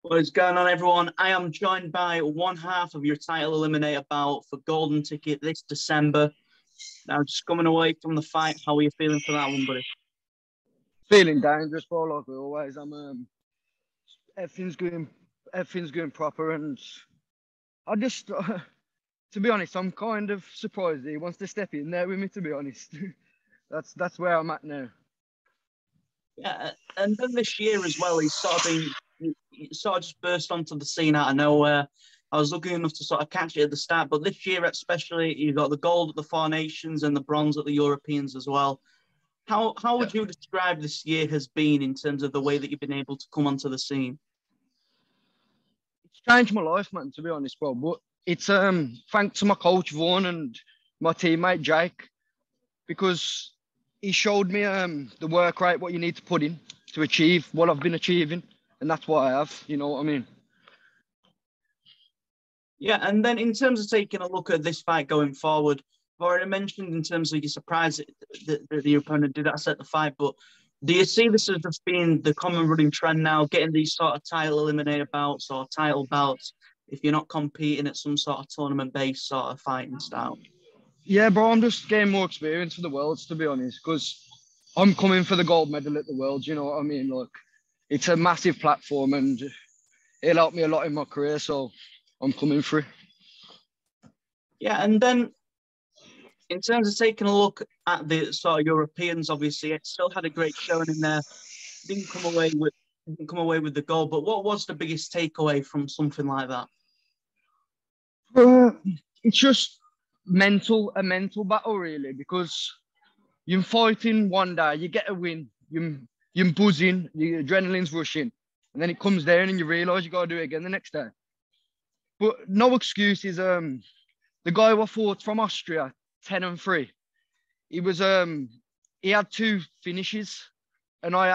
What is going on, everyone? I am joined by one half of your title eliminator bout for Golden Ticket this December. Now, just coming away from the fight, how are you feeling for that one, buddy? Feeling dangerous, bro. Like we always. Everything's going proper, and I just, to be honest, I'm kind of surprised that he wants to step in there with me. To be honest, that's where I'm at now. Yeah, and then this year as well, he's sort of just burst onto the scene out of nowhere. I was lucky enough to sort of catch it at the start, but this year especially, you got the gold at the Four Nations and the bronze at the Europeans as well. How would you describe this year has been in terms of the way that you've been able to come onto the scene? It's changed my life, man. To be honest, bro. But it's thanks to my coach Vaughan and my teammate Jake, because he showed me the work rate, what you need to put in to achieve what I've been achieving, and that's what I have. You know what I mean? Yeah, and then in terms of taking a look at this fight going forward, I've already mentioned in terms of your surprise that the opponent did upset the fight, but do you see this as just being the common running trend now, getting these sort of title eliminator bouts or title bouts if you're not competing at some sort of tournament-based sort of fighting style? Yeah, bro. I'm just getting more experience for the Worlds, to be honest, because I'm coming for the gold medal at the Worlds. You know what I mean? Look, it's a massive platform, and it'll help me a lot in my career. So I'm coming for it. Yeah, and then in terms of taking a look at the sort of Europeans, obviously, it still had a great showing in there. Didn't come away with the goal. But what was the biggest takeaway from something like that? Uh, it's just a mental battle, really, because you're fighting one day, you get a win, you're buzzing, your adrenaline's rushing, and then it comes down and you realise you got to do it again the next day. But no excuses. The guy who I fought from Austria, 10-3, he was he had two finishes, and I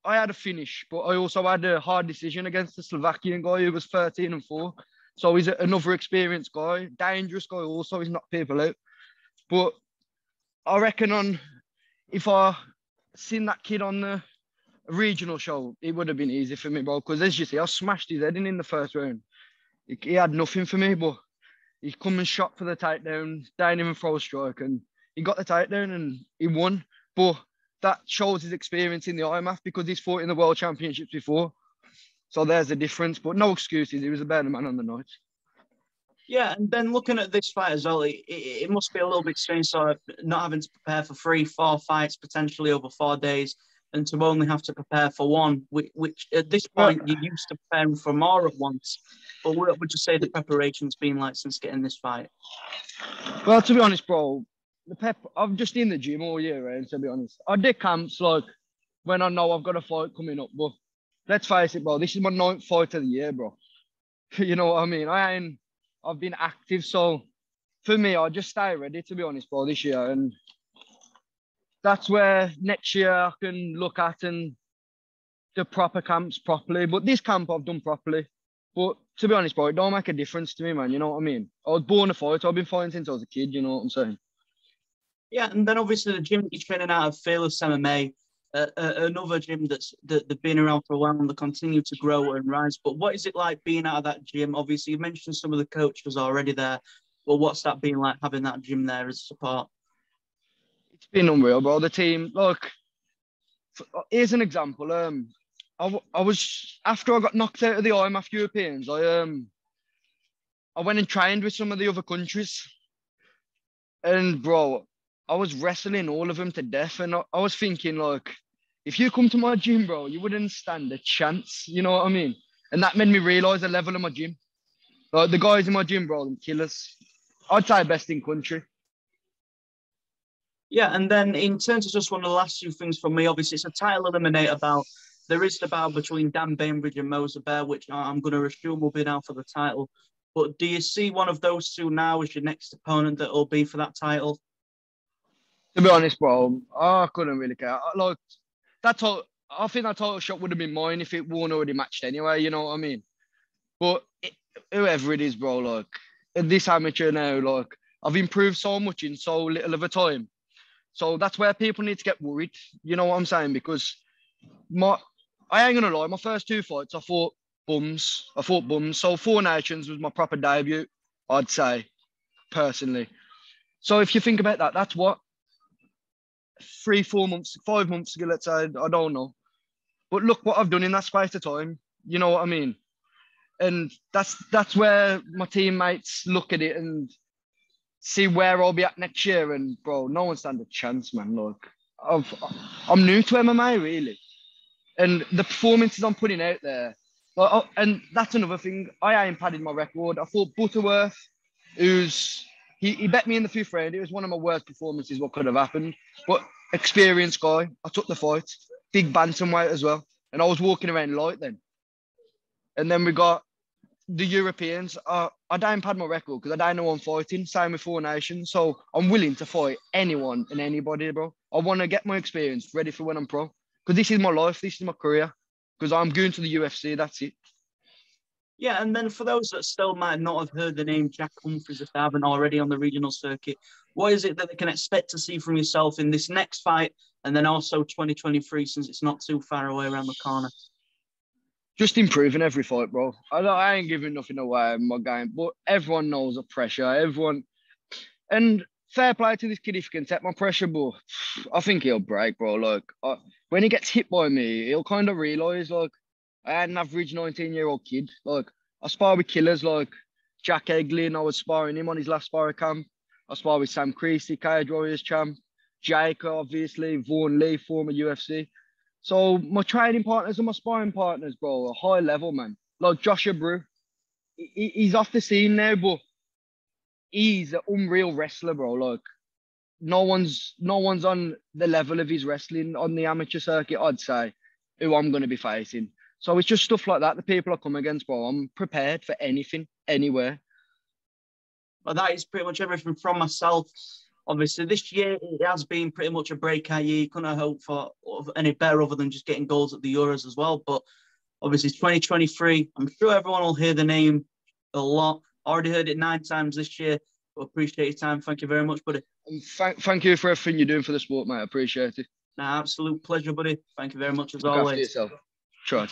had a finish, but I also had a hard decision against the Slovakian guy who was 13-4. So he's another experienced guy, dangerous guy also. He's knocked people out. But I reckon if I seen that kid on the regional show, it would have been easy for me, bro. Because as you see, I smashed his head in the first round. He had nothing for me, but he come and shot for the takedown, didn't even throw a strike, and he got the takedown and he won. But that shows his experience in the IMAF because he's fought in the World Championships before. So there's a difference, but no excuses. He was a better man on the night. Yeah, and then looking at this fight as well, it must be a little bit strange, sort of not having to prepare for 3, 4 fights potentially over 4 days, and to only have to prepare for one, which at this point you're used to preparing for more at once. But what would you say the preparation's been like since getting this fight? Well, to be honest, bro, I'm just in the gym all year round, to be honest. I did camps like when I know I've got a fight coming up, but let's face it, bro, this is my 9th fight of the year, bro. You know what I mean? I've been active, so for me, I just stay ready, to be honest, bro, this year. And that's where next year I can look at and the proper camps properly. But this camp I've done properly. But to be honest, bro, it don't make a difference to me, man. You know what I mean? I was born a fighter. I've been fighting since I was a kid. You know what I'm saying? Yeah, and then obviously the gym that you're training out of, Fearless MMA, another gym that been around for a while and they continue to grow and rise. But what is it like being out of that gym? Obviously, you mentioned some of the coaches already there. But what's that been like having that gym there as support? It's been unreal, bro. The team, look, here's an example. I was after I got knocked out of the IMAF Europeans. I went and trained with some of the other countries, and bro, I was wrestling all of them to death. And I was thinking, like, if you come to my gym, bro, you wouldn't stand a chance. You know what I mean? And that made me realize the level of my gym. Like the guys in my gym, bro, them killers. I'd say best in country. Yeah, and then in terms of just one of the last few things from me, obviously it's a title eliminator bout. There is the bout between Dan Bainbridge and Moser Bear, which I'm going to assume will be now for the title. But do you see one of those two now as your next opponent that will be for that title? To be honest, bro, I couldn't really care. Like that's all. I think that title shot would have been mine if it won already matched anyway. You know what I mean? But whoever it is, bro, like at this amateur now, like I've improved so much in so little of a time. So that's where people need to get worried. You know what I'm saying? Because my, I ain't gonna lie, my first two fights, I thought bums. I fought bums. So Four Nations was my proper debut, I'd say, personally. So if you think about that, that's what 3, 4 months, 5 months ago, let's say, I don't know. But look what I've done in that space of time. You know what I mean? And that's where my teammates look at it and see where I'll be at next year. And bro, no one stands a chance, man. Look, I'm new to MMA really, and the performances I'm putting out there. And that's another thing. I ain't padded my record. I thought Butterworth, he bet me in the 5th round. It was one of my worst performances. What could have happened? But experienced guy. I took the fight. Big bantamweight as well, and I was walking around light then. And then we got the Europeans. I don't pad my record because I don't know I'm fighting. Same with Four Nations. So I'm willing to fight anyone and anybody, bro. I want to get my experience ready for when I'm pro. Because this is my life. This is my career. Because I'm going to the UFC. That's it. Yeah, and then for those that still might not have heard the name Jack Humphreys, if they haven't already on the regional circuit, what is it that they can expect to see from yourself in this next fight and then also 2023, since it's not too far away around the corner? Just improving every fight, bro. I ain't giving nothing away in my game, but everyone knows the pressure. And fair play to this kid if he can take my pressure, but I think he'll break, bro. Like, when he gets hit by me, he'll kind of realise, like, I had an average 19-year-old kid. Like, I spar with killers like Jack Eglin. I was sparring him on his last sparring camp. I spar with Sam Creasy, Cage Warriors champ. Jake, obviously. Vaughan Lee, former UFC. So my training partners and my sparring partners, bro, are high level, man. Like Joshua Brew. He's off the scene now, but he's an unreal wrestler, bro. Like, no one's on the level of his wrestling on the amateur circuit, I'd say, who I'm going to be facing. So it's just stuff like that. The people I come against, bro, I'm prepared for anything, anywhere. Well, that is pretty much everything from myself. Obviously, this year it has been pretty much a breakout year. You couldn't hope for any better other than just getting goals at the Euros as well. But obviously, 2023, I'm sure everyone will hear the name a lot. Already heard it 9 times this year. But appreciate your time. Thank you very much, buddy. And thank you for everything you're doing for the sport, mate. I appreciate it. Absolute pleasure, buddy. Thank you very much as Look always. after yourself. Sure.